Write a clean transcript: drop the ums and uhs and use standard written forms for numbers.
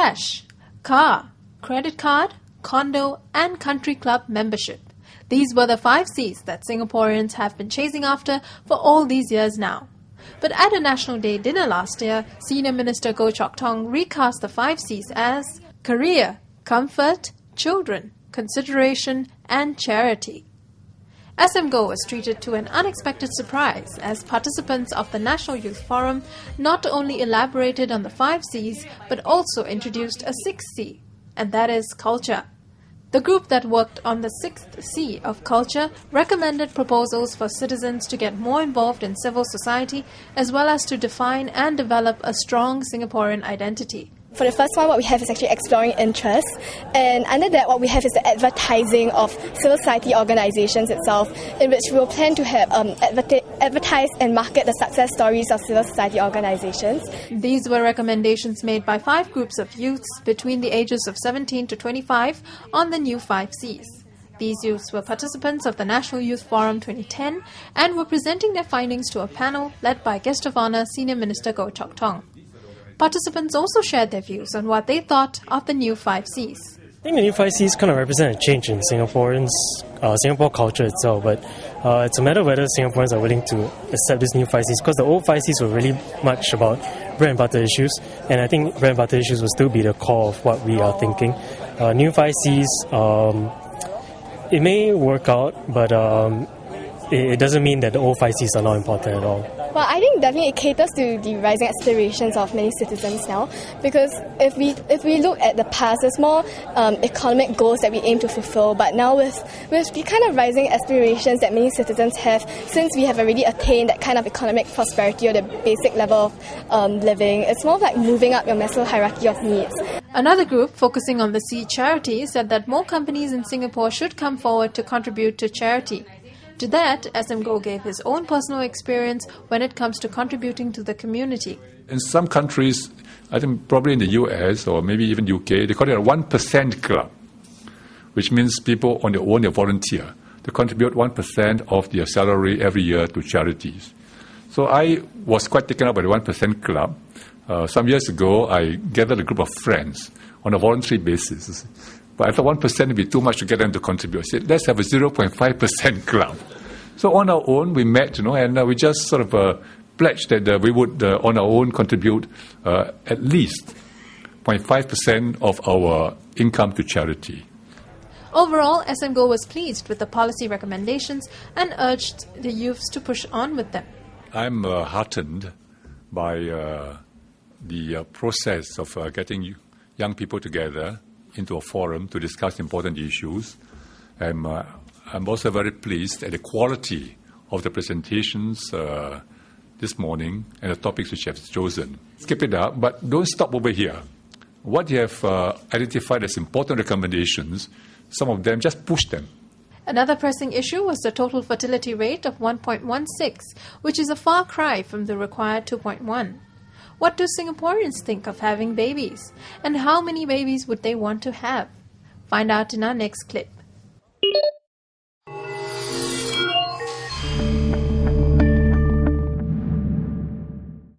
cash, car, credit card, condo, and country club membership. These were the 5 C's that Singaporeans have been chasing after for all these years now. But at a National Day dinner last year, Senior Minister Tong recast the 5 C's as career, comfort, children, consideration, and charity. SM Go was treated to an unexpected surprise as participants of the National Youth Forum not only elaborated on the 5 C's but also introduced a 6th C, and that is culture. The group that worked on the 6th C of culture recommended proposals for citizens to get more involved in civil society as well as to define and develop a strong Singaporean identity. For the first one, what we have is actually exploring interests, and under that what we have is the advertising of civil society organisations itself, in which we will plan to have advertise and market the success stories of civil society organisations. These were recommendations made by 5 groups of youths between the ages of 17 to 25 on the new 5 C's. These youths were participants of the National Youth Forum 2010 and were presenting their findings to a panel led by Guest of Honour Senior Minister Tong. Participants also shared their views on what they thought of the new 5 C's. I think the new 5 C's kind of represent a change in Singapore culture itself, but it's a matter of whether Singaporeans are willing to accept this new 5 C's, because the old 5 C's were really much about bread and butter issues, and I think bread and butter issues will still be the core of what we are thinking. New 5 C's, it may work out, but it doesn't mean that the old 5 C's are not important at all. Well, I think definitely it caters to the rising aspirations of many citizens now, because if we look at the past, there's more economic goals that we aim to fulfill, but now with the kind of rising aspirations that many citizens have, since we have already attained that kind of economic prosperity or the basic level of living, it's more like moving up your Maslow hierarchy of needs. Another group focusing on the C charity said that more companies in Singapore should come forward to contribute to charity. To that, SM Go gave his own personal experience when it comes to contributing to the community. In some countries, I think probably in the US or maybe even UK, they call it a 1% club, which means people on their own, they volunteer to contribute 1% of their salary every year to charities. So I was quite taken up by the 1% club. Some years ago, I gathered a group of friends on a voluntary basis. But I thought 1% would be too much to get them to contribute. I said, let's have a 0.5% club. So on our own, we met, and we just sort of pledged that we would, on our own, contribute at least 0.5% of our income to charity. Overall, SM Go was pleased with the policy recommendations and urged the youths to push on with them. I'm heartened by the process of getting young people together into a forum to discuss important issues. I'm also very pleased at the quality of the presentations this morning and the topics which you have chosen. Keep it up, but don't stop over here. What you have identified as important recommendations, some of them, just push them. Another pressing issue was the total fertility rate of 1.16, which is a far cry from the required 2.1. What do Singaporeans think of having babies? And how many babies would they want to have? Find out in our next clip.